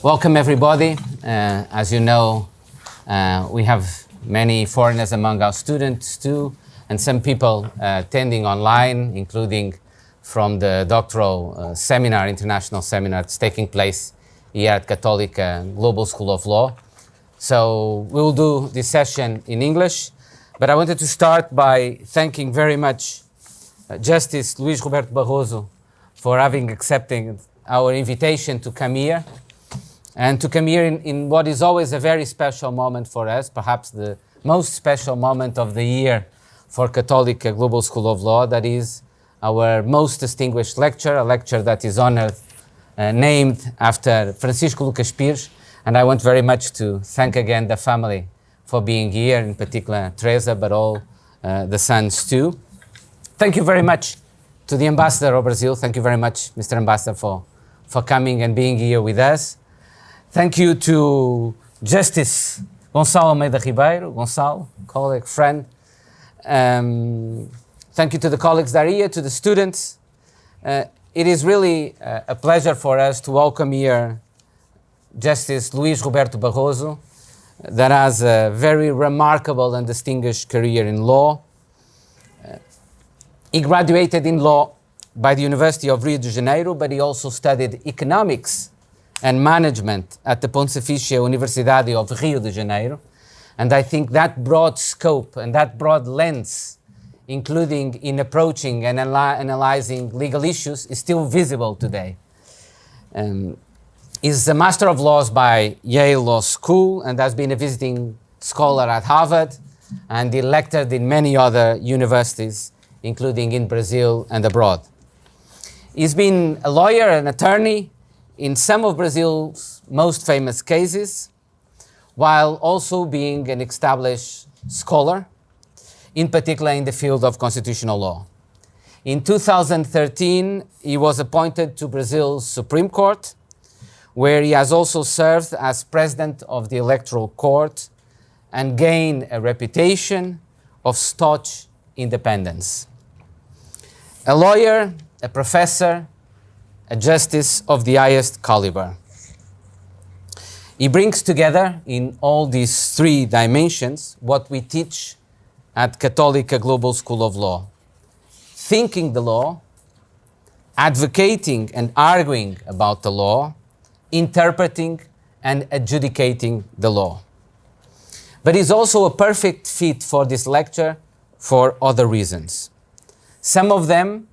Welcome everybody. As you know, we have many foreigners among our students too, and some people attending online, including from the doctoral seminar, international seminar that's taking place here at Católica Global School of Law. So we will do this session in English, but I wanted to start by thanking very much Justice Luís Roberto Barroso for having accepted our invitation to come here, and to come here in what is always a very special moment for us, perhaps the most special moment of the year for Católica Global School of Law, that is our most distinguished lecture, a lecture that is honored, named after Francisco Lucas Pires, and I want very much to thank again the family for being here, in particular Teresa, but all the sons too. Thank you very much to the Ambassador of Brazil. Thank you very much, Mr. Ambassador, for coming and being here with us. Thank you to Justice Gonçalo Almeida Ribeiro, Gonçalo, colleague, friend. Thank you to the colleagues that are here, to the students. It is really a pleasure for us to welcome here Justice Luís Roberto Barroso, that has a very remarkable and distinguished career in law. He graduated in law by the University of Rio de Janeiro, but he also studied economics and management at the Pontifícia Universidade of Rio de Janeiro. And I think that broad scope and that broad lens, including in approaching and analyzing legal issues, is still visible today. He's a Master of Laws by Yale Law School and has been a visiting scholar at Harvard, and he lectured in many other universities, including in Brazil and abroad. He's been a lawyer and attorney in some of Brazil's most famous cases, while also being an established scholar, in particular in the field of constitutional law. In 2013, he was appointed to Brazil's Supreme Court, where he has also served as president of the Electoral Court and gained a reputation of staunch independence. A lawyer, a professor, a justice of the highest caliber. He brings together in all these three dimensions what we teach at Católica Global School of Law: thinking the law, advocating and arguing about the law, interpreting and adjudicating the law. But he's also a perfect fit for this lecture for other reasons. Some of them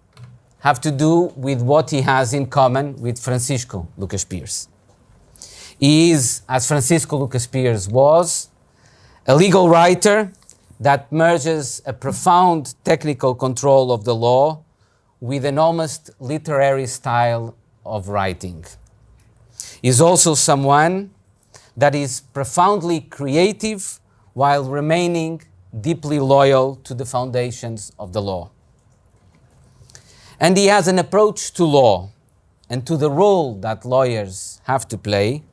have to do with what he has in common with Francisco Lucas Pires. He is, as Francisco Lucas Pires was, a legal writer that merges a profound technical control of the law with an almost literary style of writing. He is also someone that is profoundly creative while remaining deeply loyal to the foundations of the law. And he has an approach to law and to the role that lawyers have to play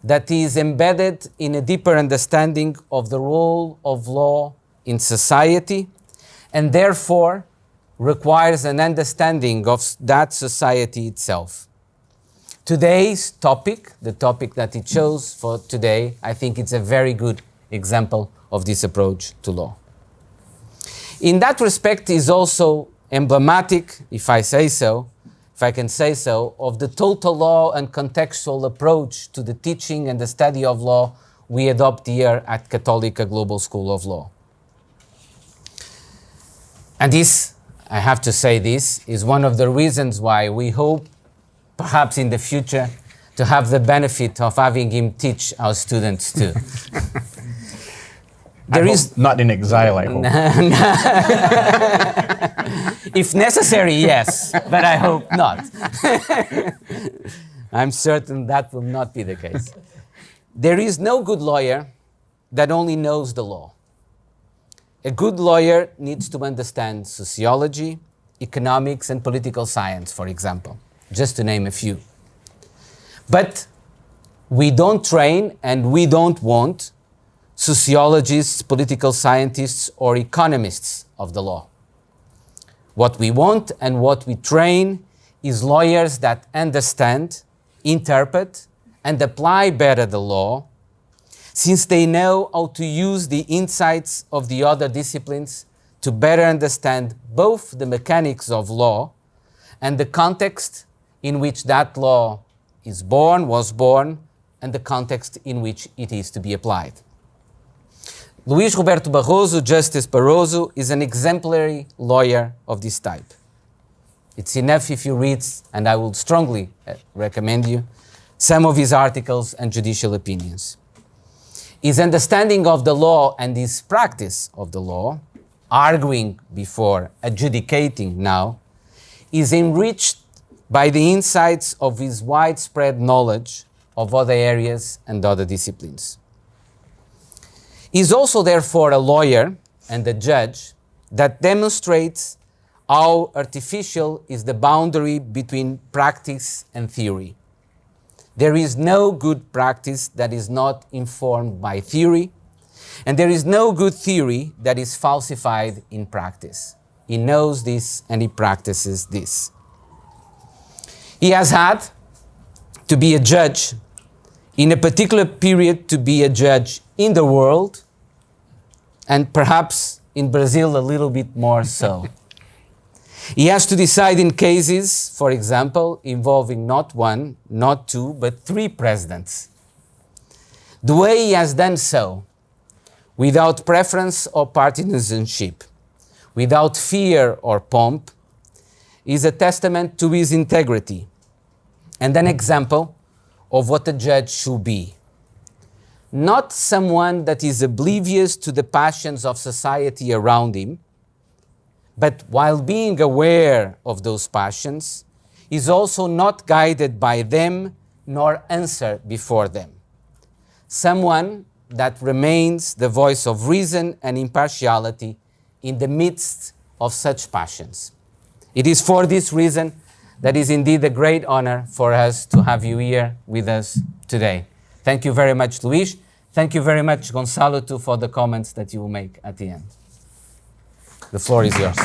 that is embedded in a deeper understanding of the role of law in society, and therefore requires an understanding of that society itself. Today's topic, the topic that he chose for today, I think it's a very good example of this approach to law. In that respect, is also emblematic, if I can say so, of the total law and contextual approach to the teaching and the study of law we adopt here at Católica Global School of Law. And this, I have to say this, is one of the reasons why we hope, perhaps in the future, to have the benefit of having him teach our students too. There is not in exile, I hope. If necessary, yes, but I hope not. I'm certain that will not be the case. There is no good lawyer that only knows the law. A good lawyer needs to understand sociology, economics, and political science, for example, just to name a few. But we don't train and we don't want sociologists, political scientists, or economists of the law. What we want and what we train is lawyers that understand, interpret, and apply better the law, since they know how to use the insights of the other disciplines to better understand both the mechanics of law and the context in which that law was born, and the context in which it is to be applied. Luís Roberto Barroso, Justice Barroso, is an exemplary lawyer of this type. It's enough if you read, and I would strongly recommend you, some of his articles and judicial opinions. His understanding of the law and his practice of the law, arguing before, adjudicating now, is enriched by the insights of his widespread knowledge of other areas and other disciplines. He is also, therefore, a lawyer and a judge that demonstrates how artificial is the boundary between practice and theory. There is no good practice that is not informed by theory, and there is no good theory that is falsified in practice. He knows this and he practices this. He has had to be a judge in a particular period, to be a judge in the world, and perhaps in Brazil a little bit more so. He has to decide in cases, for example, involving not one, not two, but 3 presidents. The way he has done so, without preference or partisanship, without fear or pomp, is a testament to his integrity and an example of what a judge should be. Not someone that is oblivious to the passions of society around him, but while being aware of those passions, is also not guided by them nor answer before them. Someone that remains the voice of reason and impartiality in the midst of such passions. It is for this reason that is indeed a great honor for us to have you here with us today. Thank you very much, Luís. Thank you very much, Gonçalo, too, for the comments that you will make at the end. The floor is yours.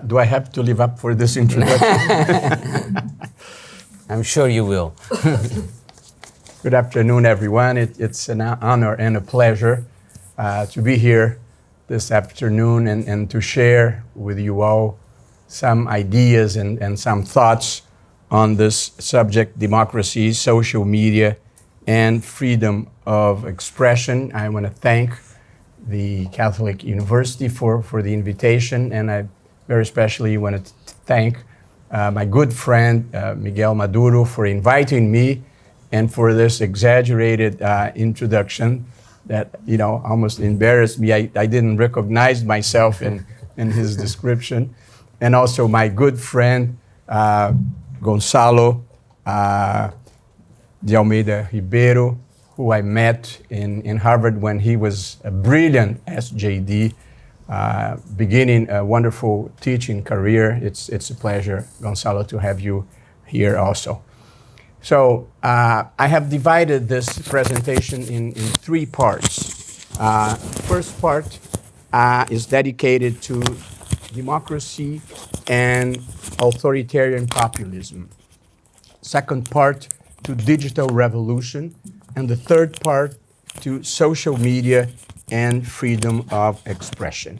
Do I have to live up for this introduction? I'm sure you will. Good afternoon, everyone. It's an honor and a pleasure to be here this afternoon and to share with you all some ideas and some thoughts on this subject, democracy, social media, and freedom of expression. I want to thank the Catholic University for the invitation, and I very especially want to thank my good friend Miguel Maduro for inviting me and for this exaggerated introduction that almost embarrassed me. I didn't recognize myself in his description. And also my good friend Gonçalo de Almeida Ribeiro, who I met in Harvard when he was a brilliant SJD, beginning a wonderful teaching career. It's a pleasure, Gonçalo, to have you here also. So I have divided this presentation in 3 parts. First part is dedicated to democracy and authoritarian populism. Second part to digital revolution. And the third part to social media and freedom of expression.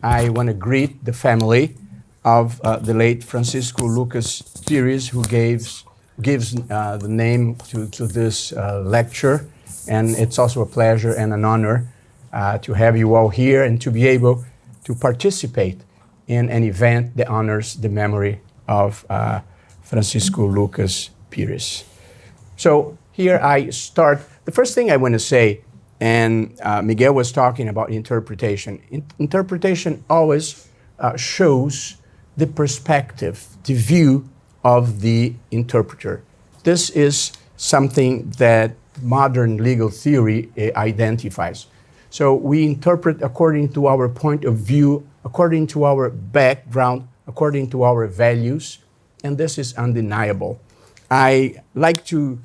I want to greet the family of the late Francisco Lucas Pires, who gives the name to this lecture. And it's also a pleasure and an honor to have you all here and to be able to participate in an event that honors the memory of Francisco Lucas Pires. So here I start. The first thing I want to say, and Miguel was talking about interpretation. Interpretation always shows the perspective, the view of the interpreter. This is something that modern legal theory identifies. So we interpret according to our point of view, according to our background, according to our values, and this is undeniable. I like to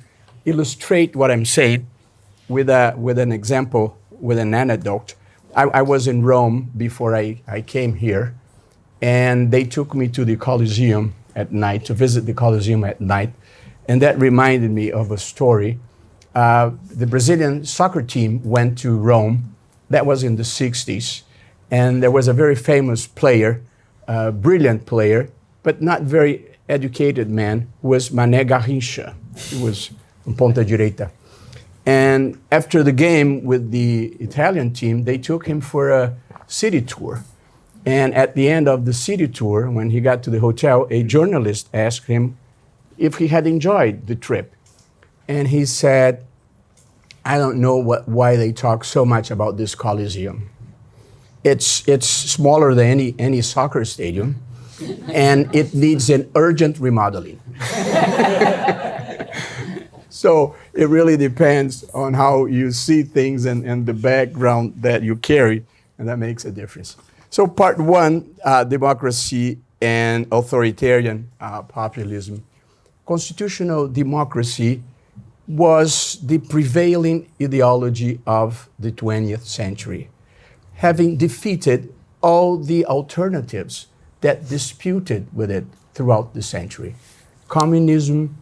illustrate what I'm saying with an example, with an anecdote. I was in Rome before I came here, and they took me to the Colosseum at night, to visit the Colosseum at night. And that reminded me of a story. The Brazilian soccer team went to Rome. That was in the 60s. And there was a very famous player, a brilliant player, but not very educated man, who was Mané Garrincha. He was from Ponta Direita. And after the game with the Italian team, they took him for a city tour. And at the end of the city tour, when he got to the hotel, a journalist asked him if he had enjoyed the trip. And he said, I don't know why they talk so much about this Colosseum. It's smaller than any soccer stadium, and it needs an urgent remodeling. So it really depends on how you see things and the background that you carry, and that makes a difference. So part one, democracy and authoritarian populism. Constitutional democracy was the prevailing ideology of the 20th century, having defeated all the alternatives that disputed with it throughout the century. Communism,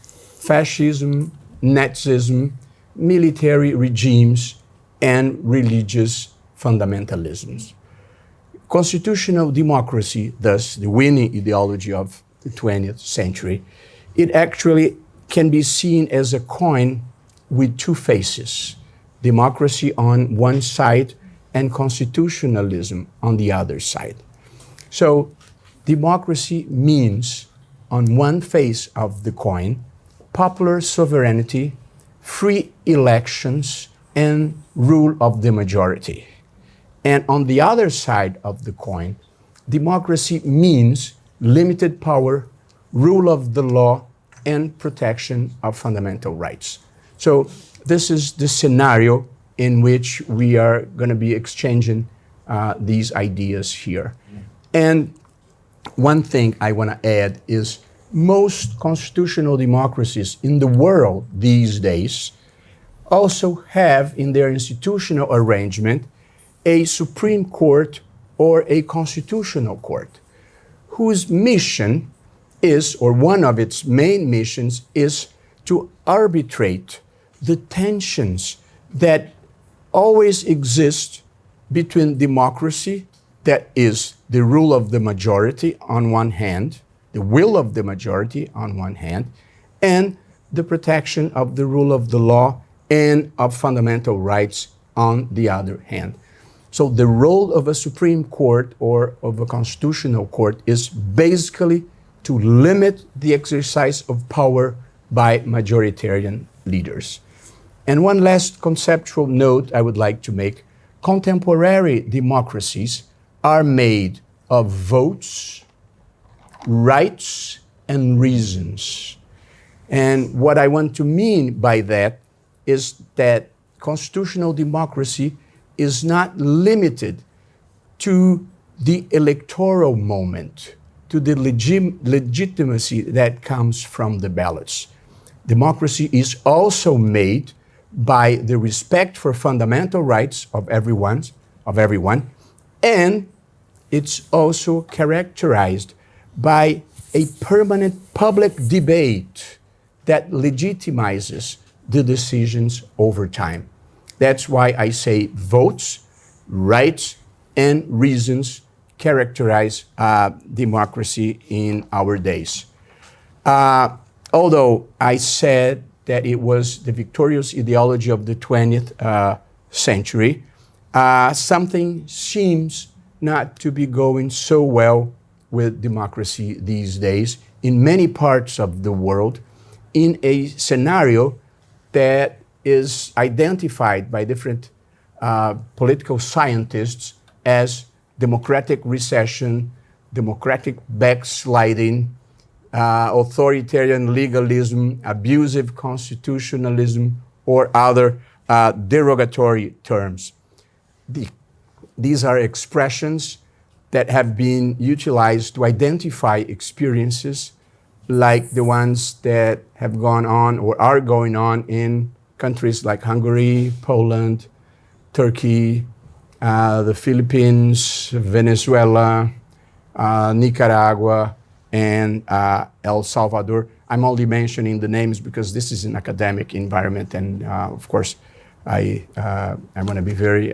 fascism, Nazism, military regimes, and religious fundamentalisms. Constitutional democracy, thus the winning ideology of the 20th century, it actually can be seen as a coin with two faces: democracy on one side and constitutionalism on the other side. So democracy means, on one face of the coin, popular sovereignty, free elections, and rule of the majority. And on the other side of the coin, democracy means limited power, rule of the law, and protection of fundamental rights. So this is the scenario in which we are going to be exchanging these ideas here. And one thing I want to add is most constitutional democracies in the world these days also have in their institutional arrangement a Supreme Court or a constitutional court, whose mission is, or one of its main missions is, to arbitrate the tensions that always exist between democracy, that is the rule of the majority on one hand, the will of the majority on one hand, and the protection of the rule of the law and of fundamental rights on the other hand. So the role of a Supreme Court or of a constitutional court is basically to limit the exercise of power by majoritarian leaders. And one last conceptual note I would like to make: contemporary democracies are made of votes, rights, and reasons. And what I want to mean by that is that constitutional democracy is not limited to the electoral moment, to the legitimacy that comes from the ballots. Democracy is also made by the respect for fundamental rights of everyone, and it's also characterized by a permanent public debate that legitimizes the decisions over time. That's why I say votes, rights, and reasons characterize democracy in our days. Although I said that it was the victorious ideology of the 20th century, something seems not to be going so well with democracy these days in many parts of the world, in a scenario that is identified by different political scientists as democratic recession, democratic backsliding, authoritarian legalism, abusive constitutionalism, or other derogatory terms. These are expressions that have been utilized to identify experiences like the ones that have gone on or are going on in countries like Hungary, Poland, Turkey, the Philippines, Venezuela, Nicaragua, and El Salvador. I'm only mentioning the names because this is an academic environment, and of course, I want to be very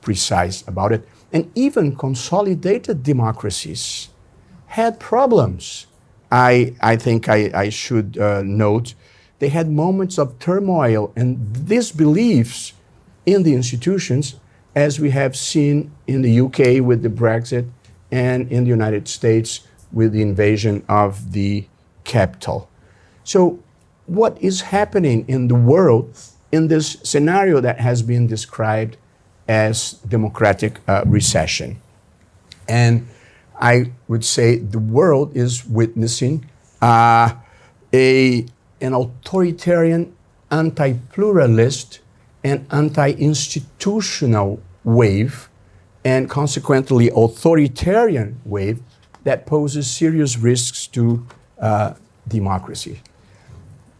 precise about it. And even consolidated democracies had problems. I think I should note they had moments of turmoil and disbeliefs in the institutions, as we have seen in the UK with the Brexit and in the United States with the invasion of the capital. So what is happening in the world in this scenario that has been described as democratic recession? And I would say the world is witnessing an authoritarian, anti-pluralist, and anti-institutional wave, and consequently authoritarian wave that poses serious risks to democracy.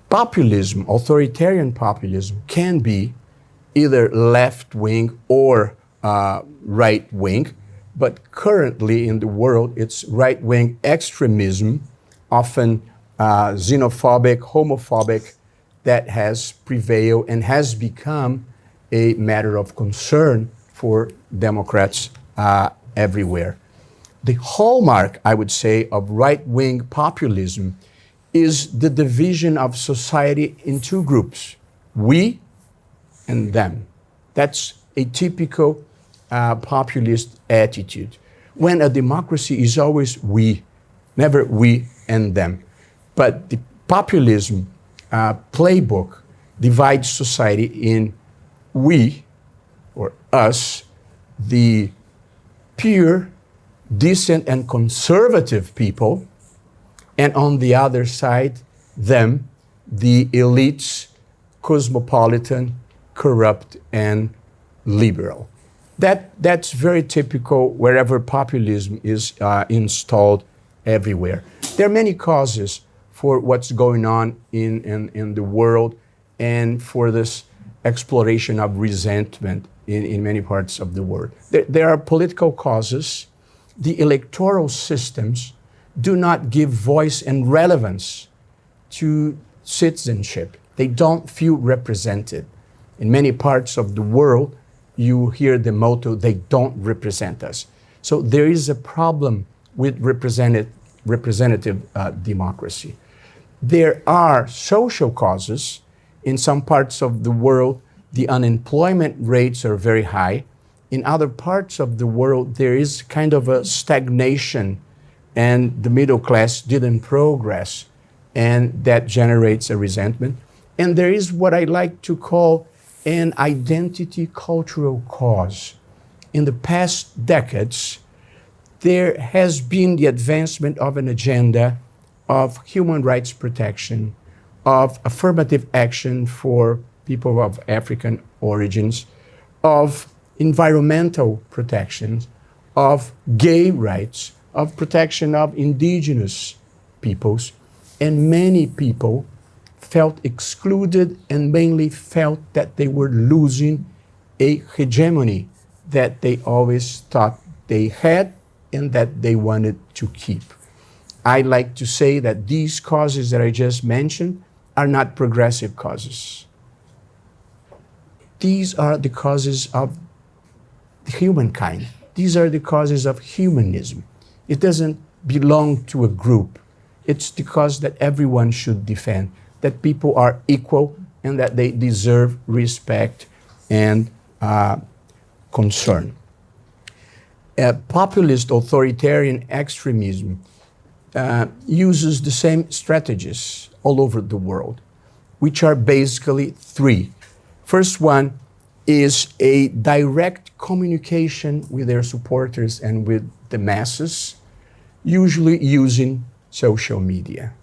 Populism, authoritarian populism, can be either left-wing or right-wing, but currently in the world it's right-wing extremism, often xenophobic, homophobic, that has prevailed and has become a matter of concern for Democrats everywhere. The hallmark, I would say, of right-wing populism is the division of society in two groups, we and them. That's a typical populist attitude. When a democracy is always we, never we and them. But the populism playbook divides society in we, or us, the pure, decent, and conservative people, and on the other side, them, the elites, cosmopolitan, corrupt, and liberal. That's very typical wherever populism is installed everywhere. There are many causes for what's going on in the world and for this exploration of resentment in many parts of the world. There are political causes. The electoral systems do not give voice and relevance to citizenship. They don't feel represented. In many parts of the world, you hear the motto, they don't represent us. So there is a problem with representative democracy. There are social causes. In some parts of the world, the unemployment rates are very high. In other parts of the world, there is kind of a stagnation and the middle class didn't progress, and that generates a resentment. And there is what I like to call an identity cultural cause. In the past decades, there has been the advancement of an agenda of human rights protection, of affirmative action for people of African origins, of environmental protections, of gay rights, of protection of indigenous peoples. And many people felt excluded and mainly felt that they were losing a hegemony that they always thought they had and that they wanted to keep. I like to say that these causes that I just mentioned are not progressive causes. These are the causes of humankind. These are the causes of humanism. It doesn't belong to a group. It's the cause that everyone should defend, that people are equal and that they deserve respect and concern. Populist authoritarian extremism uses the same strategies all over the world, which are basically three. First one is a direct communication with their supporters and with the masses, usually using social media.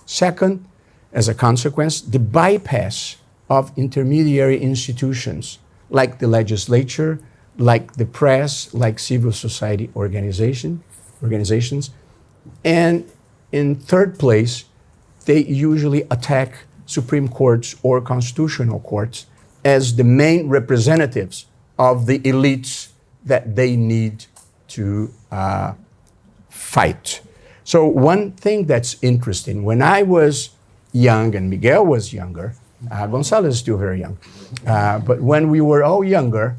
Second, as a consequence, the bypass of intermediary institutions like the legislature, like the press, like civil society organizations. And in third place, they usually attack Supreme Courts or constitutional courts as the main representatives of the elites that they need to fight. So one thing that's interesting, when I was young and Miguel was younger, Gonzalo is still very young, but when we were all younger,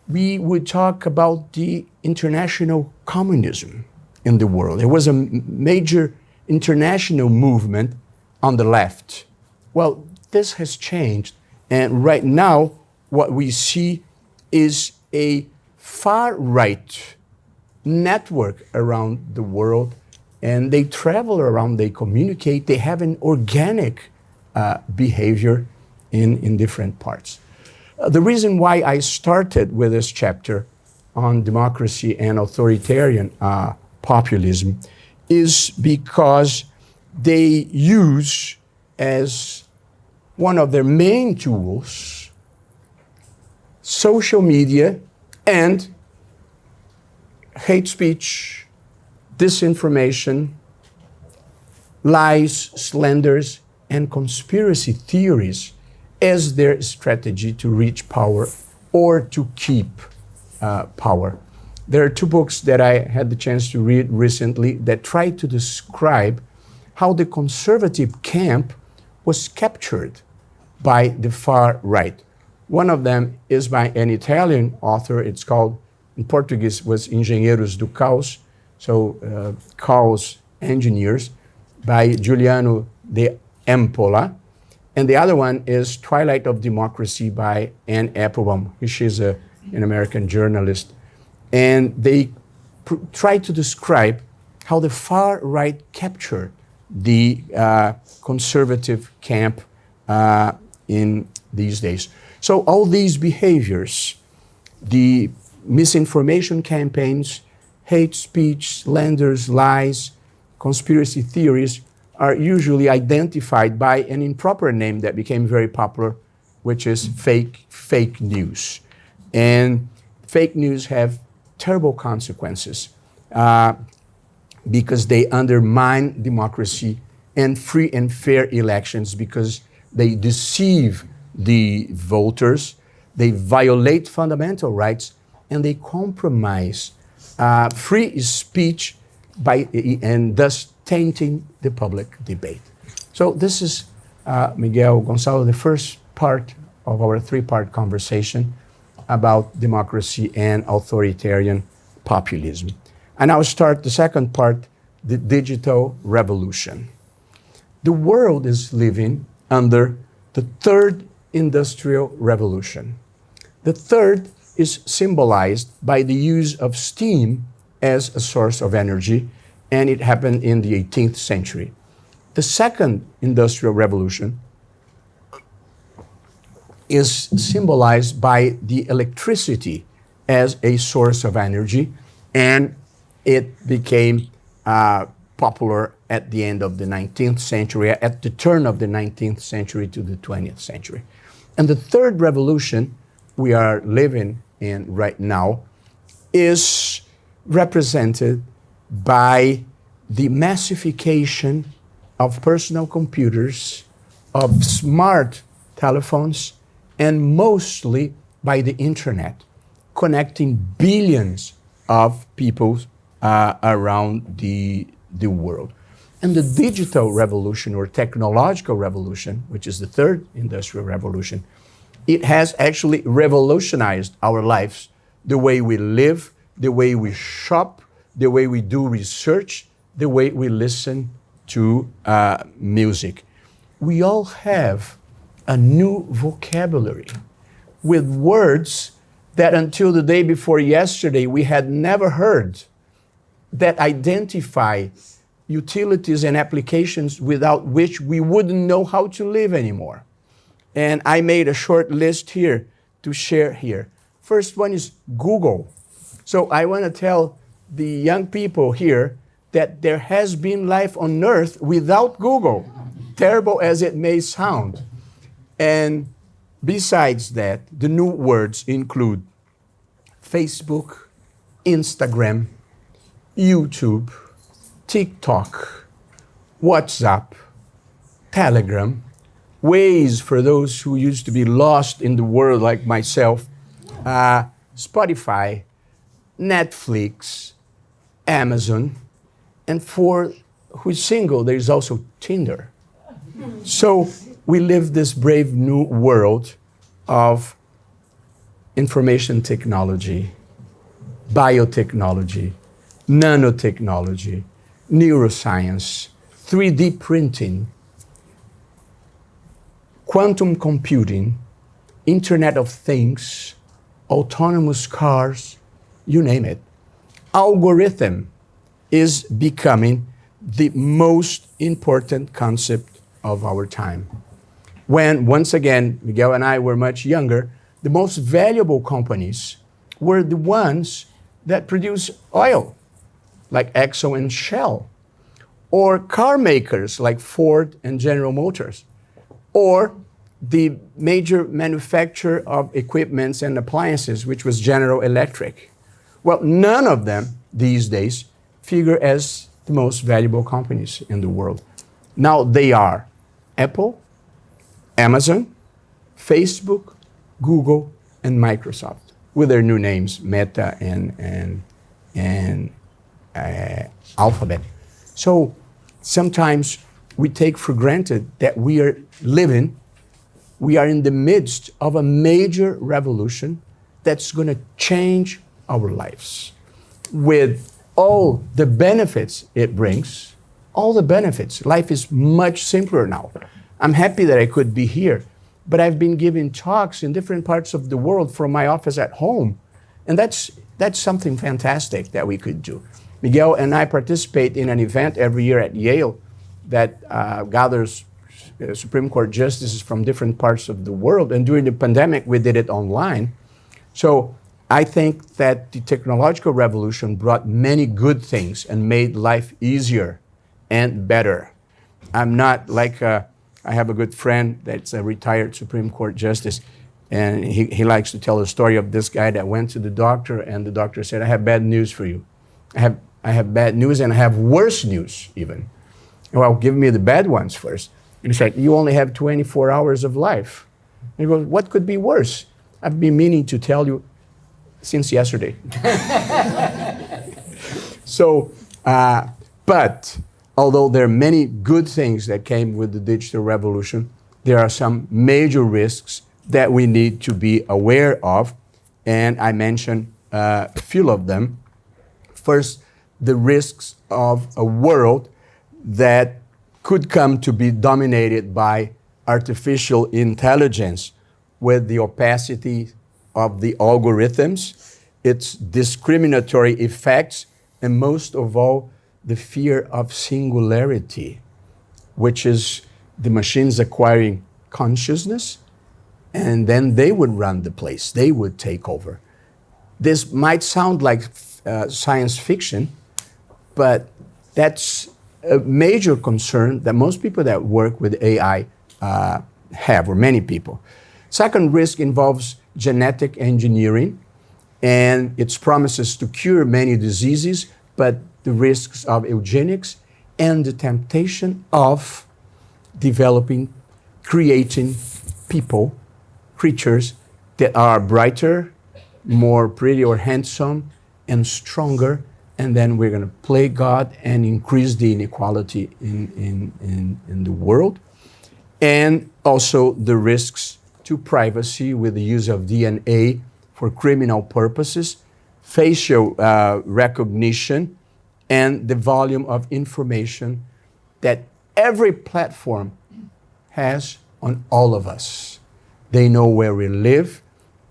we would talk about the international communism in the world. There was a major international movement on the left. Well, this has changed, and right now what we see is a far-right network around the world, and they travel around, they communicate, they have an organic behavior in different parts. The reason why I started with this chapter on democracy and authoritarian populism is because they use as one of their main tools social media and hate speech, disinformation, lies, slanders, and conspiracy theories as their strategy to reach power or to keep power. There are two books that I had the chance to read recently that try to describe how the conservative camp was captured by the far right. One of them is by an Italian author. It's called, in Portuguese, was Engenheiros do Caos, so Caos Engineers, by Giuliano de Empola. And the other one is Twilight of Democracy by Anne Applebaum. She's an American journalist. And they try to describe how the far right captured the conservative camp in these days. So all these behaviors, the misinformation campaigns, hate speech, slanders, lies, conspiracy theories, are usually identified by an improper name that became very popular, which is fake news. And fake news have terrible consequences because they undermine democracy and free and fair elections because they deceive the voters, they violate fundamental rights, and they compromise free speech and thus tainting the public debate. So this is, Miguel, Gonzalo, the first part of our three-part conversation about democracy and authoritarian populism. And I'll start the second part, the digital revolution. The world is living under the third industrial revolution. The third is symbolized by the use of steam as a source of energy, and it happened in the 18th century. The second industrial revolution is symbolized by the electricity as a source of energy, and it became popular at the end of the 19th century, at the turn of the 19th century to the 20th century. And the third revolution we are living in right now is represented by the massification of personal computers, of smart telephones, and mostly by the internet, connecting billions of people around the world. And the digital revolution or technological revolution, which is the third industrial revolution, it has actually revolutionized our lives, the way we live, the way we shop, the way we do research, the way we listen to music. We all have a new vocabulary with words that until the day before yesterday we had never heard, that identify utilities and applications without which we wouldn't know how to live anymore. And I made a short list here to share here. First one is Google. So I want to tell the young people here that there has been life on Earth without Google, terrible as it may sound. And besides that, the new words include Facebook, Instagram, YouTube, TikTok, WhatsApp, Telegram, Waze for those who used to be lost in the world like myself, Spotify, Netflix, Amazon, And for who's single, there's also Tinder. So we live this brave new world of information technology, biotechnology, nanotechnology, neuroscience, 3D printing, quantum computing, Internet of Things, autonomous cars, you name it. Algorithm is becoming the most important concept of our time. When, once again, Miguel and I were much younger, the most valuable companies were the ones that produce oil, like Exxon and Shell, or car makers like Ford and General Motors, or the major manufacturer of equipments and appliances, which was General Electric. Well, none of them these days figure as the most valuable companies in the world. Now they are Apple, Amazon, Facebook, Google, and Microsoft, with their new names, Meta and Alphabet. So sometimes we take for granted that we are in the midst of a major revolution that's going to change our lives with all the benefits it brings, all the benefits. Life is much simpler now. I'm happy that I could be here, but I've been giving talks in different parts of the world from my office at home, and that's something fantastic that we could do. Miguel and I participate in an event every year at Yale that gathers Supreme Court justices from different parts of the world, and during the pandemic, we did it online. So I think that the technological revolution brought many good things and made life easier and better. I'm not like, I have a good friend that's a retired Supreme Court justice, and he likes to tell the story of this guy that went to the doctor, and the doctor said, I have bad news for you. I have bad news, and I have worse news even. Well, give me the bad ones first. And he said, you only have 24 hours of life. And he goes, what could be worse? I've been meaning to tell you since yesterday. So, but although there are many good things that came with the digital revolution, there are some major risks that we need to be aware of. And I mentioned a few of them. First, the risks of a world that could come to be dominated by artificial intelligence with the opacity of the algorithms, its discriminatory effects, and most of all, the fear of singularity, which is the machines acquiring consciousness, and then they would run the place, they would take over. This might sound like science fiction, but that's a major concern that most people that work with AI have, or many people. Second risk involves genetic engineering, and its promises to cure many diseases, but the risks of eugenics and the temptation of developing, creating people, creatures that are brighter, more pretty or handsome, and stronger, and then we're going to play God and increase the inequality in the world. And also the risks to privacy with the use of DNA for criminal purposes, facial recognition, and the volume of information that every platform has on all of us. They know where we live.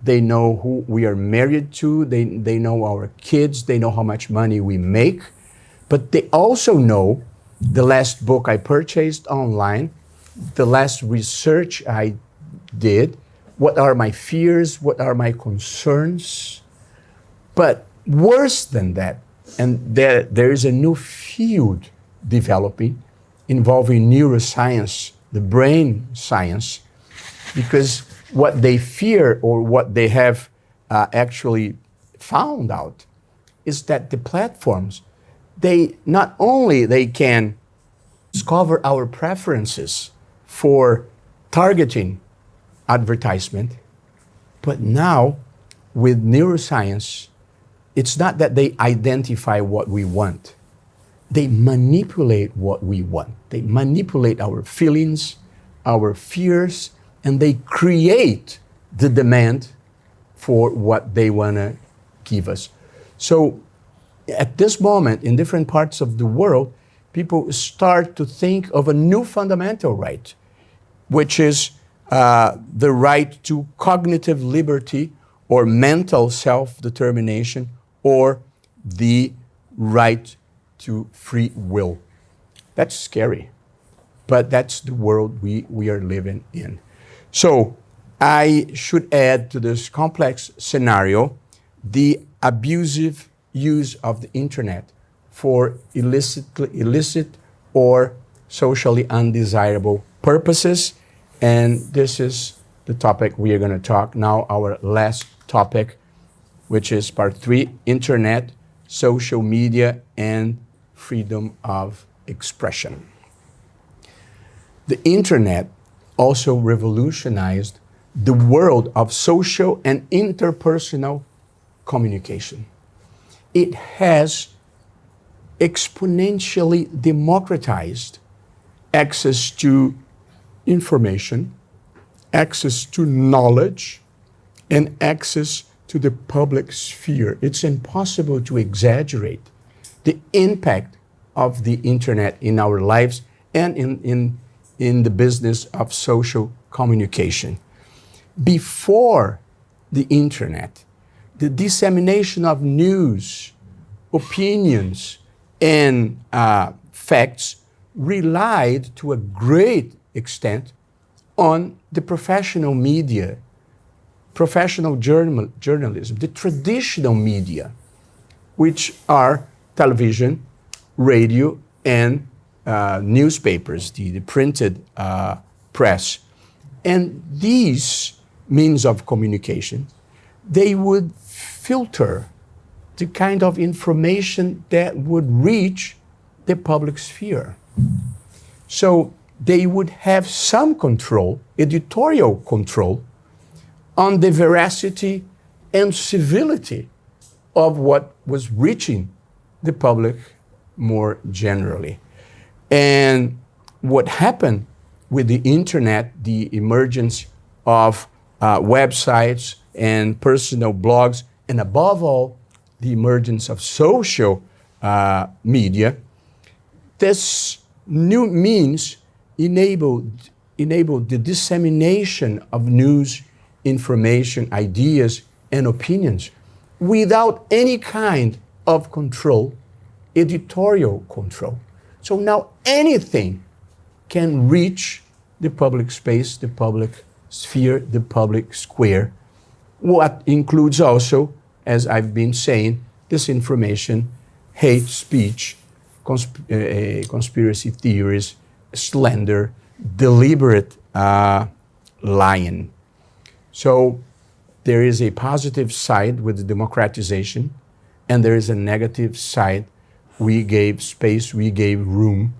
They know who we are married to. They know our kids. They know how much money we make. But they also know the last book I purchased online, the last research I did, what are my fears, what are my concerns. But worse than that, and there is a new field developing involving neuroscience, the brain science, because what they fear or what they have actually found out is that the platforms, they not only they can discover our preferences for targeting advertisement, but now with neuroscience, it's not that they identify what we want. they manipulate what we want. They manipulate our feelings, our fears, and they create the demand for what they want to give us. So at this moment, in different parts of the world, people start to think of a new fundamental right, which is the right to cognitive liberty or mental self-determination, or the right to free will. That's scary, but that's the world we are living in. So I should add to this complex scenario the abusive use of the internet for illicit or socially undesirable purposes. And this is the topic we are going to talk now, our last topic, which is part 3, internet, social media, and freedom of expression. The internet also revolutionized the world of social and interpersonal communication. It has exponentially democratized access to information, access to knowledge, and access to the public sphere. It's impossible to exaggerate the impact of the internet in our lives and in the business of social communication. Before the internet, the dissemination of news, opinions, and facts relied to a great extent on the professional media, professional journalism, the traditional media, which are television, radio, and newspapers, the printed press. And these means of communication, they would filter the kind of information that would reach the public sphere. So they would have some control, editorial control, on the veracity and civility of what was reaching the public more generally. And what happened with the internet, the emergence of websites and personal blogs, and above all, the emergence of social media, this new means enabled the dissemination of news, information, ideas, and opinions without any kind of control, editorial control. So now anything can reach the public space, the public sphere, the public square, what includes also, as I've been saying, disinformation, hate speech, conspiracy theories, slander, deliberate lying. So there is a positive side with the democratization, and there is a negative side. We gave space, we gave room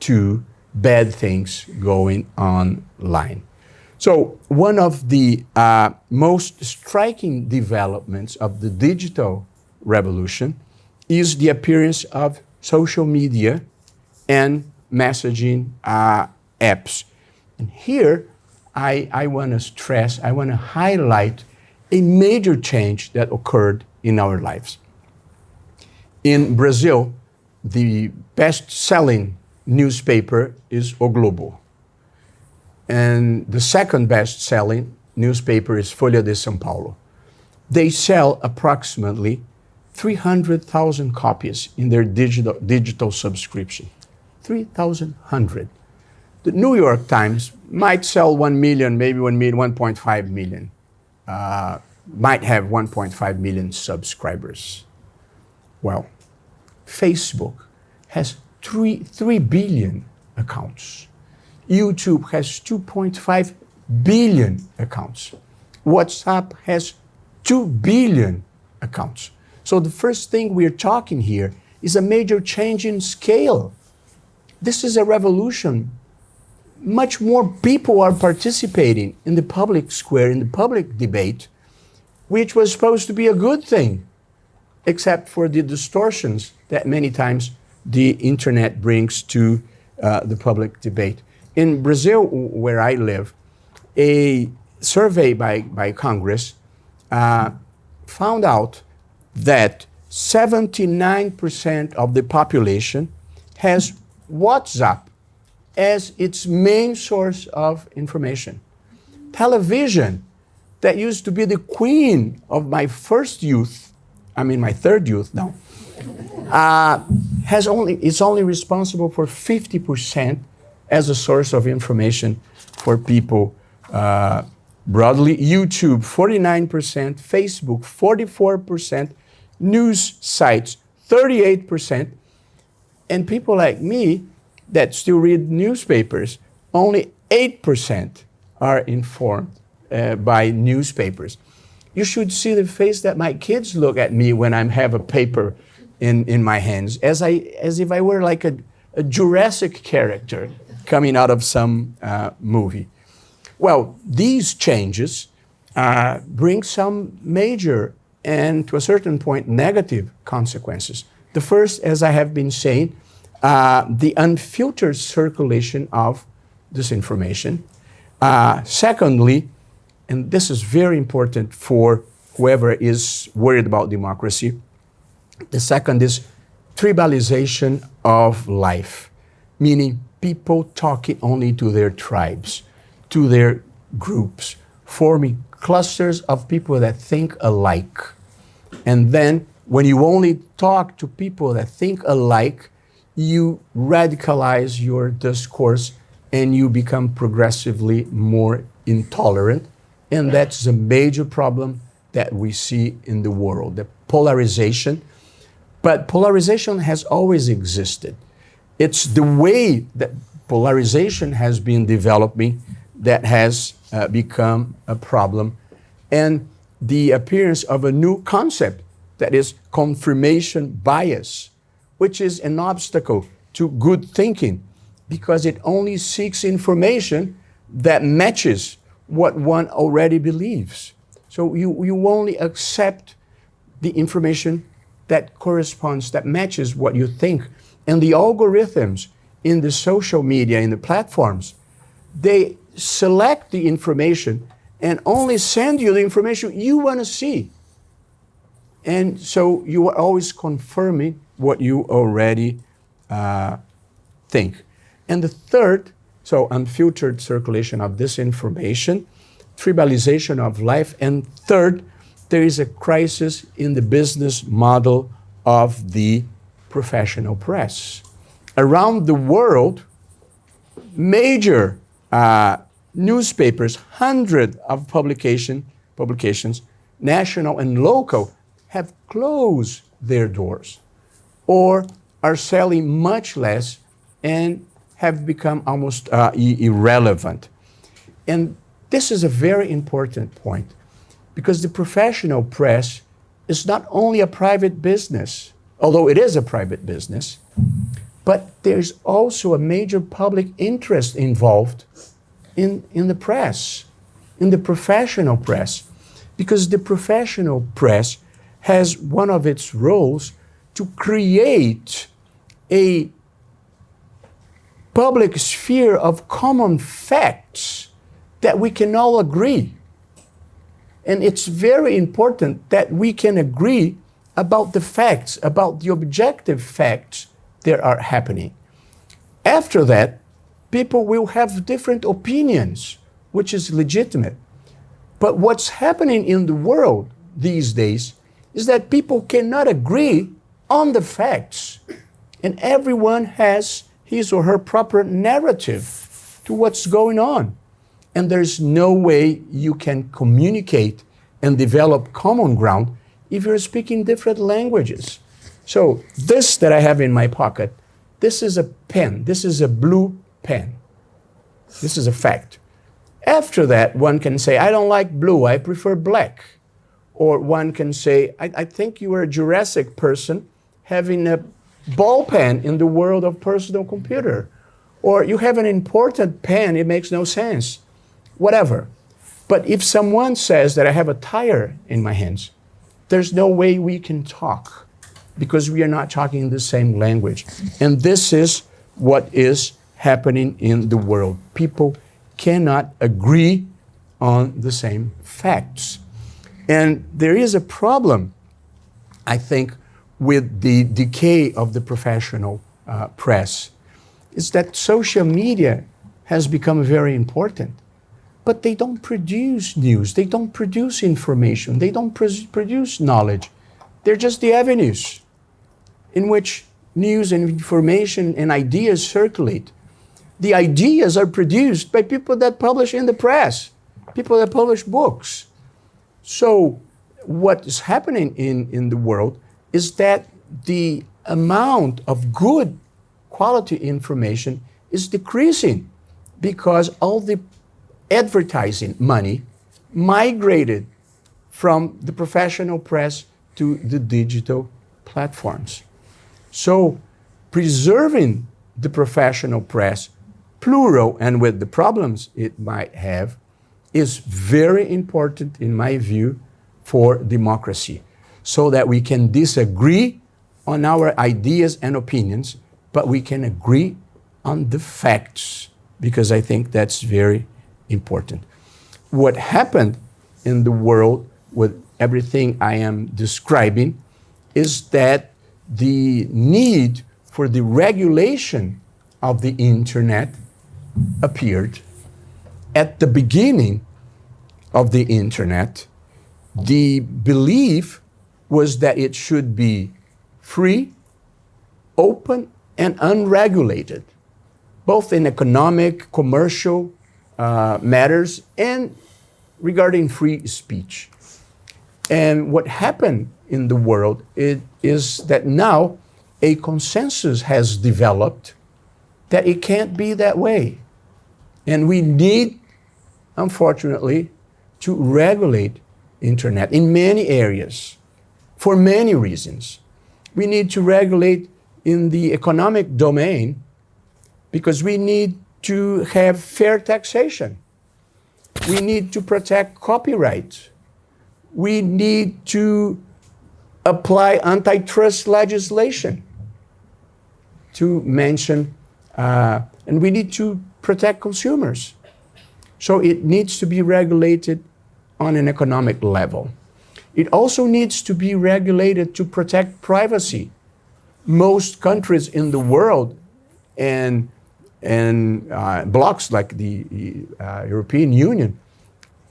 to bad things going online. So one of the most striking developments of the digital revolution is the appearance of social media and messaging apps. And here, I want to stress, I want to highlight a major change that occurred in our lives. In Brazil, the best-selling newspaper is O Globo. And the second best-selling newspaper is Folha de São Paulo. They sell approximately 300,000 copies in their digital subscription. 3,100. The New York Times might sell 1 million, maybe 1 million, 1.5 million. Might have 1.5 million subscribers. Well, Facebook has 3 billion accounts. YouTube has 2.5 billion accounts. WhatsApp has 2 billion accounts. So the first thing we're talking here is a major change in scale. This is a revolution. Much more people are participating in the public square, in the public debate, which was supposed to be a good thing, except for the distortions that many times the internet brings to the public debate. In Brazil, where I live, a survey by Congress found out that 79% of the population has WhatsApp as its main source of information. Television, that used to be the queen of my first youth, my third youth now, it's only responsible for 50% as a source of information for people broadly. YouTube, 49%, Facebook, 44%, news sites, 38%, and people like me that still read newspapers, only 8% are informed by newspapers. You should see the face that my kids look at me when I have a paper in my hands, as if I were like a Jurassic character coming out of some movie. Well, these changes bring some major and, to a certain point, negative consequences. The first, as I have been saying, the unfiltered circulation of disinformation. Secondly, and this is very important for whoever is worried about democracy, the second is tribalization of life, meaning people talking only to their tribes, to their groups, forming clusters of people that think alike. And then when you only talk to people that think alike, you radicalize your discourse and you become progressively more intolerant. And that's a major problem that we see in the world, the polarization. But polarization has always existed. It's the way that polarization has been developing that has become a problem. And the appearance of a new concept, that is confirmation bias, which is an obstacle to good thinking because it only seeks information that matches what one already believes. So you only accept the information that corresponds, that matches what you think. And the algorithms in the social media, in the platforms, they select the information and only send you the information you want to see. And so you are always confirming what you already think. And the third, so unfiltered circulation of disinformation, tribalization of life, and third, there is a crisis in the business model of the professional press. Around the world, major newspapers, hundreds of publications, national and local, have closed their doors or are selling much less and have become almost irrelevant. And this is a very important point because the professional press is not only a private business, although it is a private business, but there's also a major public interest involved in the press, in the professional press, because the professional press has one of its roles to create a public sphere of common facts that we can all agree. And it's very important that we can agree about the facts, about the objective facts that are happening. After that, people will have different opinions, which is legitimate. But what's happening in the world these days is that people cannot agree on the facts. And everyone has his or her proper narrative to what's going on. And there's no way you can communicate and develop common ground if you're speaking different languages. So this that I have in my pocket, this is a pen. This is a blue pen. This is a fact. After that, one can say, I don't like blue, I prefer black. Or one can say, I think you are a Jurassic person having a ball pen in the world of personal computer. Or you have an important pen, it makes no sense. Whatever. But if someone says that I have a tire in my hands, there's no way we can talk. because we are not talking the same language. And this is what is happening in the world. People cannot agree on the same facts. And there is a problem, I think, with the decay of the professional press. Is that social media has become very important, but they don't produce news, they don't produce information, they don't produce knowledge. They're just the avenues in which news and information and ideas circulate. The ideas are produced by people that publish in the press, people that publish books. So what is happening in the world is that the amount of good quality information is decreasing because all the advertising money migrated from the professional press to the digital platforms. So preserving the professional press, plural and with the problems it might have, is very important, in my view, for democracy, so that we can disagree on our ideas and opinions, but we can agree on the facts, because I think that's very important. What happened in the world with everything I am describing is that the need for the regulation of the internet appeared. At the beginning of the internet, the belief was that it should be free, open, and unregulated, both in economic, commercial matters and regarding free speech. And what happened in the world is that now a consensus has developed that it can't be that way. And we need, unfortunately, to regulate internet in many areas for many reasons. We need to regulate in the economic domain because we need to have fair taxation. We need to protect copyright. We need to apply antitrust legislation, to mention, and we need to protect consumers. So it needs to be regulated on an economic level. It also needs to be regulated to protect privacy. Most countries in the world and blocs like the European Union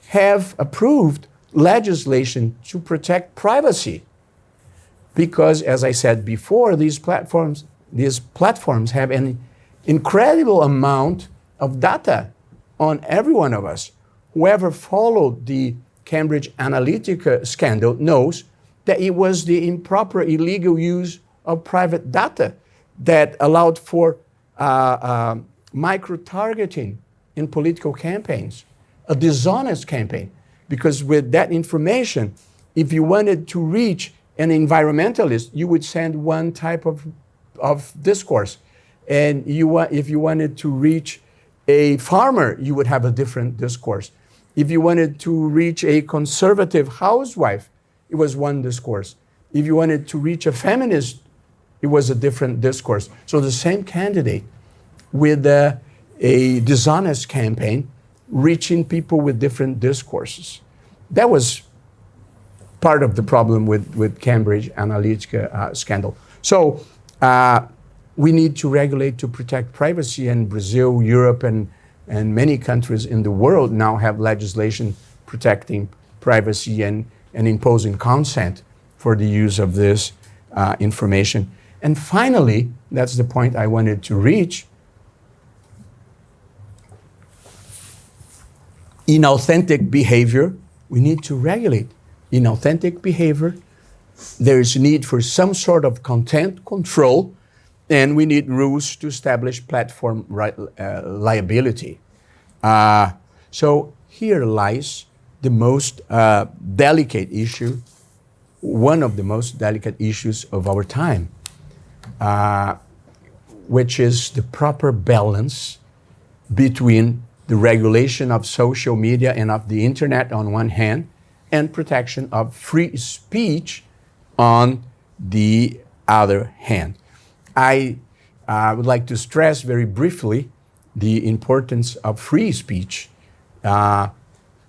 have approved legislation to protect privacy. Because, as I said before, these platforms have an incredible amount of data on every one of us. Whoever followed the Cambridge Analytica scandal knows that it was the improper, illegal use of private data that allowed for micro-targeting in political campaigns, a dishonest campaign. Because with that information, if you wanted to reach an environmentalist, you would send one type of discourse. And if you wanted to reach a farmer, you would have a different discourse. If you wanted to reach a conservative housewife, it was one discourse. If you wanted to reach a feminist, it was a different discourse. So the same candidate with a dishonest campaign reaching people with different discourses. That was part of the problem with Cambridge Analytica scandal. So we need to regulate to protect privacy, and Brazil, Europe, and many countries in the world now have legislation protecting privacy and imposing consent for the use of this information. And finally, that's the point I wanted to reach, inauthentic behavior, we need to regulate inauthentic behavior. There is need for some sort of content control, and we need rules to establish platform liability. So here lies the most delicate issue, one of the most delicate issues of our time, which is the proper balance between the regulation of social media and of the internet on one hand, and protection of free speech on the other hand. I would like to stress very briefly the importance of free speech.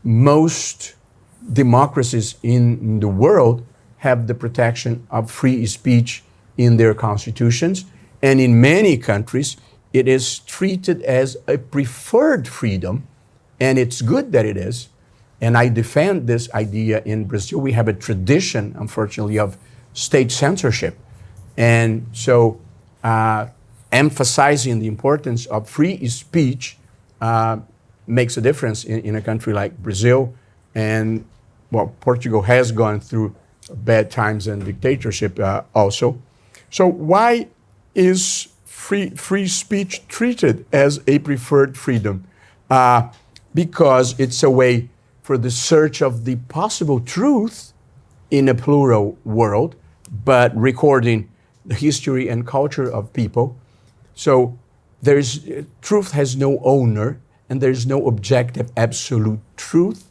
Most democracies in the world have the protection of free speech in their constitutions, and in many countries it is treated as a preferred freedom, and it's good that it is. And I defend this idea. In Brazil, we have a tradition, unfortunately, of state censorship. And so emphasizing the importance of free speech makes a difference in a country like Brazil. And, well, Portugal has gone through bad times and dictatorship also. So why is free speech treated as a preferred freedom? Because it's a way for the search of the possible truth in a plural world, but recording the history and culture of people. So truth has no owner, and there's no objective absolute truth,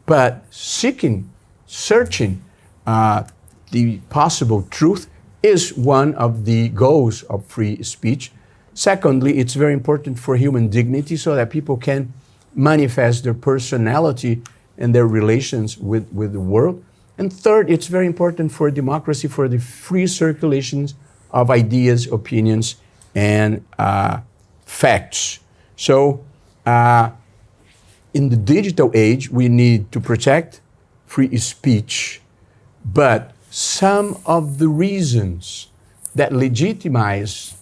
but searching the possible truth is one of the goals of free speech. Secondly, it's very important for human dignity so that people can manifest their personality and their relations with the world. And third, it's very important for democracy, for the free circulations of ideas, opinions, and facts. So in the digital age, we need to protect free speech, but some of the reasons that legitimize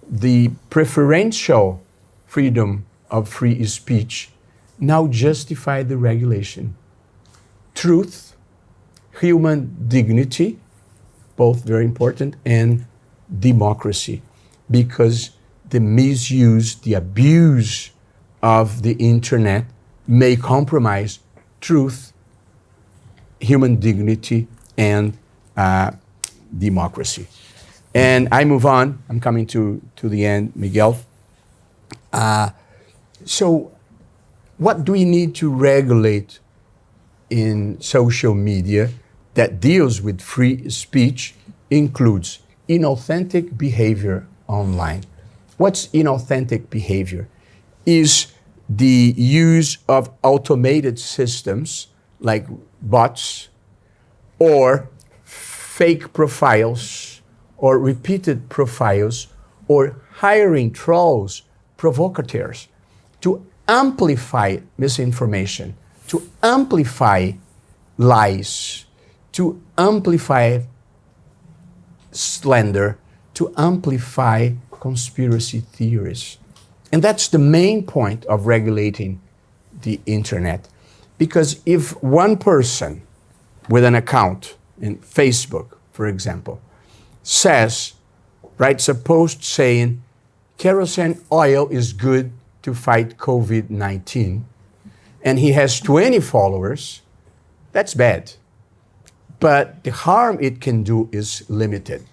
the preferential freedom of free speech now justify the regulation. Truth, human dignity, both very important, and democracy, because the misuse, the abuse of the internet may compromise truth, human dignity, and democracy. And I move on. I'm coming to the end, Miguel. So what do we need to regulate in social media that deals with free speech? Includes inauthentic behavior online. What's inauthentic behavior? Is the use of automated systems like bots or fake profiles or repeated profiles or hiring trolls, provocateurs to amplify misinformation, to amplify lies, to amplify slander, to amplify conspiracy theories. And that's the main point of regulating the internet. Because if one person with an account in Facebook, for example, writes a post saying, kerosene oil is good to fight COVID-19, and he has 20 followers, that's bad. But the harm it can do is limited.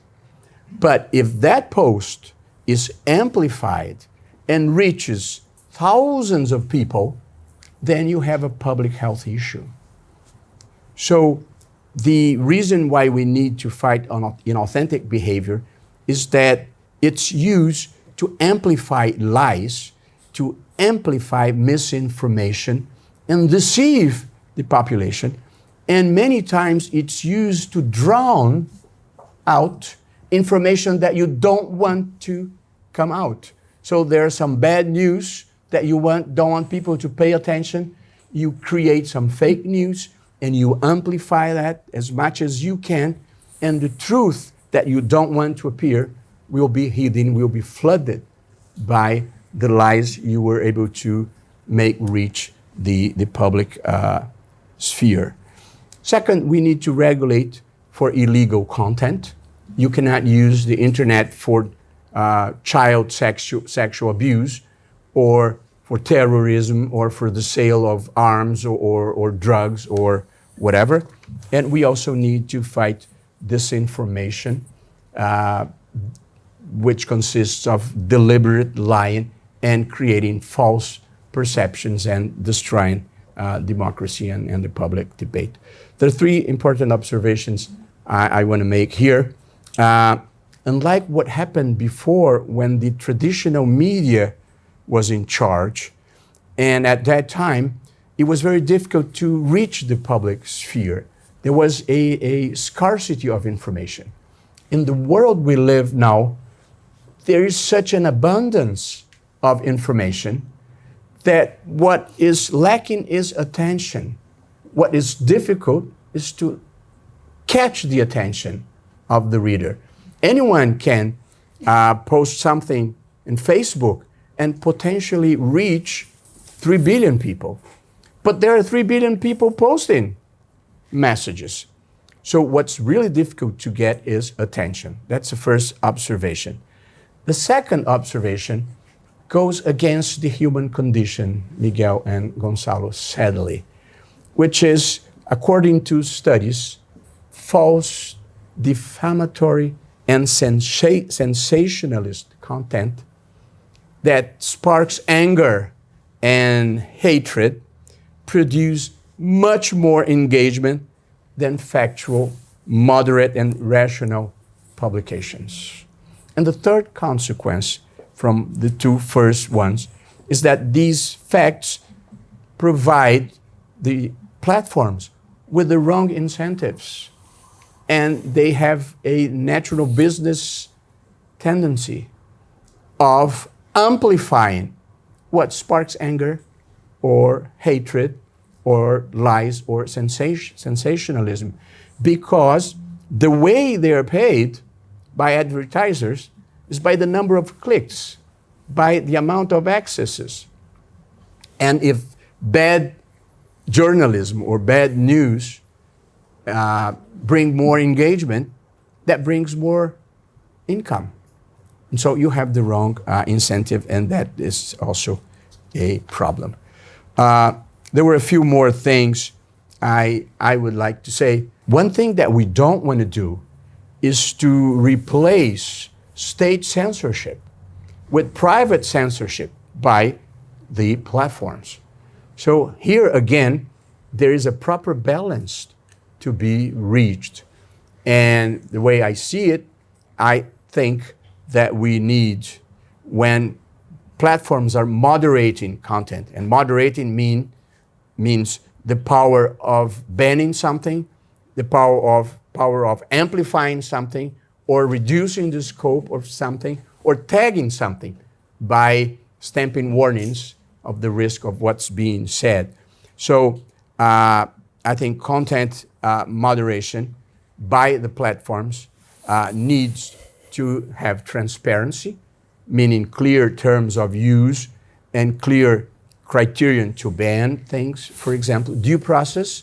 But if that post is amplified and reaches thousands of people, then you have a public health issue. So the reason why we need to fight on inauthentic behavior is that it's used to amplify lies, to amplify misinformation and deceive the population. And many times it's used to drown out information that you don't want to come out. So there's some bad news that you don't want people to pay attention. You create some fake news and you amplify that as much as you can. And the truth that you don't want to appear will be hidden, will be flooded by the lies you were able to make reach the public sphere. Second, we need to regulate for illegal content. You cannot use the internet for child sexual abuse or for terrorism or for the sale of arms or drugs or whatever. And we also need to fight disinformation, which consists of deliberate lying and creating false perceptions and destroying democracy and the public debate. There are three important observations I want to make here. Unlike what happened before when the traditional media was in charge, and at that time, it was very difficult to reach the public sphere. There was a scarcity of information. In the world we live now, there is such an abundance of information that what is lacking is attention. What is difficult is to catch the attention of the reader. Anyone can post something in Facebook and potentially reach 3 billion people. But there are 3 billion people posting messages. So what's really difficult to get is attention. That's the first observation. The second observation goes against the human condition, Miguel and Gonzalo, sadly, which is, according to studies, false, defamatory, and sensationalist content that sparks anger and hatred produce much more engagement than factual, moderate, and rational publications. And the third consequence from the two first ones is that these facts provide the platforms with the wrong incentives, and they have a natural business tendency of amplifying what sparks anger or hatred or lies or sensationalism, because the way they are paid by advertisers is by the number of clicks, by the amount of accesses. And if bad journalism or bad news bring more engagement, that brings more income. And so you have the wrong incentive, and that is also a problem. There were a few more things I would like to say. One thing that we don't want to do is to replace state censorship with private censorship by the platforms. So here again, there is a proper balance to be reached. And the way I see it, I think that we need, when platforms are moderating content, and moderating means the power of banning something, the power of amplifying something, or reducing the scope of something, or tagging something by stamping warnings of the risk of what's being said. So I think content moderation by the platforms needs to have transparency, meaning clear terms of use and clear criterion to ban things. For example, due process.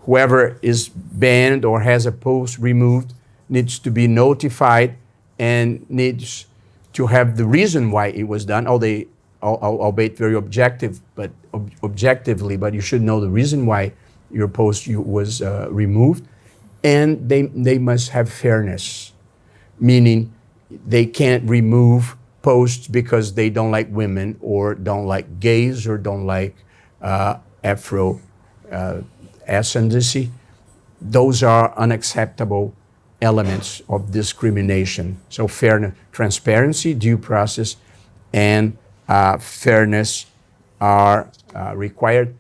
Whoever is banned or has a post removed needs to be notified and needs to have the reason why it was done, albeit very objectively, but you should know the reason why your post was removed. And they must have fairness, meaning they can't remove posts because they don't like women or don't like gays or don't like Afro ascendancy. Those are unacceptable elements of discrimination. So fairness, transparency, due process, and fairness are required.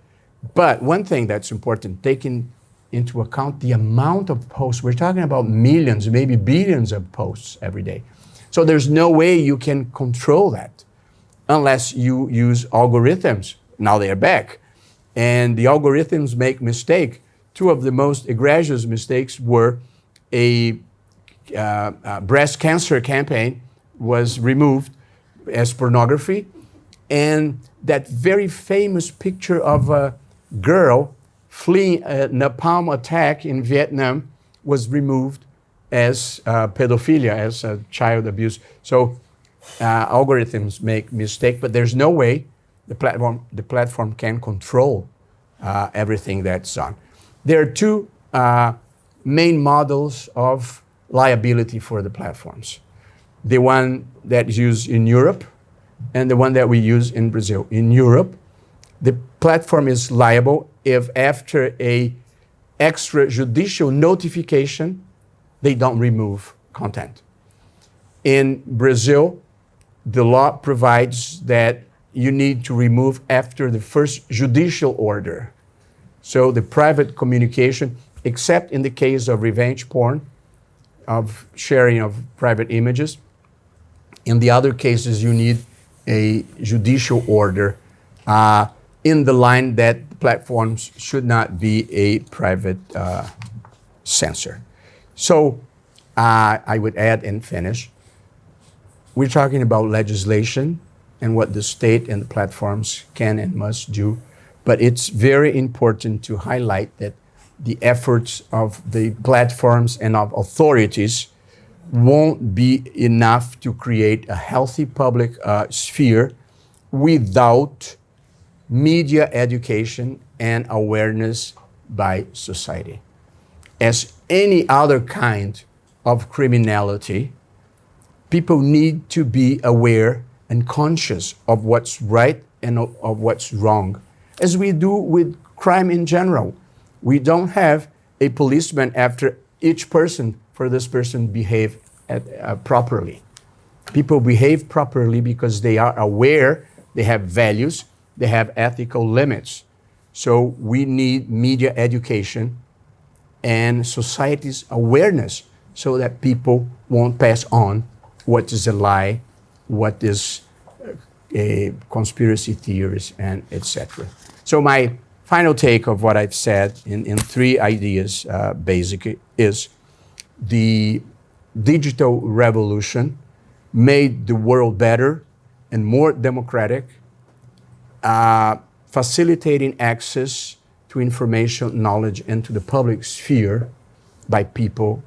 But one thing that's important, taking into account the amount of posts. We're talking about millions, maybe billions of posts every day. So there's no way you can control that unless you use algorithms. Now they're back. And the algorithms make mistake. Two of the most egregious mistakes were a breast cancer campaign was removed as pornography, and that very famous picture of a girl fleeing a napalm attack in Vietnam was removed as pedophilia, as child abuse. So algorithms make mistake, but there's no way the platform can control everything that's done. There are two main models of liability for the platforms. The one that is used in Europe and the one that we use in Brazil. In Europe, the platform is liable if after a extrajudicial notification they don't remove content. In Brazil, the law provides that you need to remove after the first judicial order. So the private communication, except in the case of revenge porn, of sharing of private images, in the other cases you need a judicial order in the line that platforms should not be a private censor. So I would add and finish. We're talking about legislation and what the state and the platforms can and must do. But it's very important to highlight that the efforts of the platforms and of authorities won't be enough to create a healthy public sphere without media education and awareness by society. As any other kind of criminality, people need to be aware and conscious of what's right and of what's wrong, as we do with crime in general. We don't have a policeman after each person for this person behave properly. People behave properly because they are aware, they have values, they have ethical limits. So we need media education and society's awareness so that people won't pass on what is a lie, what is a conspiracy theories, and etc. So my final take of what I've said in three ideas, basically, is the digital revolution made the world better and more democratic, facilitating access to information, knowledge, and to the public sphere by people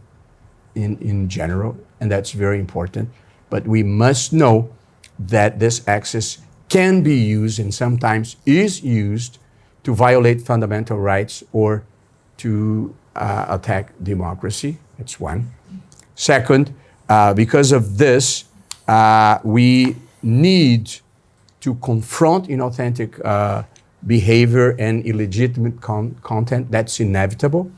in general, and that's very important. But we must know that this access can be used and sometimes is used to violate fundamental rights or to attack democracy. That's one. Second, because of this, we need to confront inauthentic behavior and illegitimate content. That's inevitable,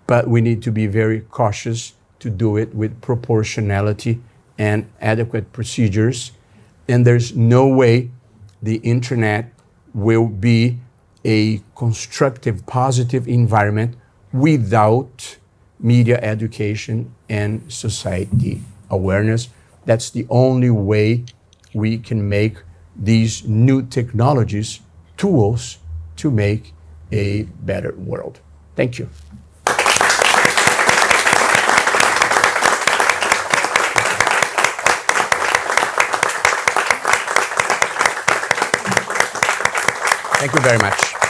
but we need to be very cautious to do it with proportionality and adequate procedures. And there's no way the internet will be a constructive, positive environment without media education and society awareness. That's the only way we can make these new technologies tools to make a better world. Thank you. Thank you very much.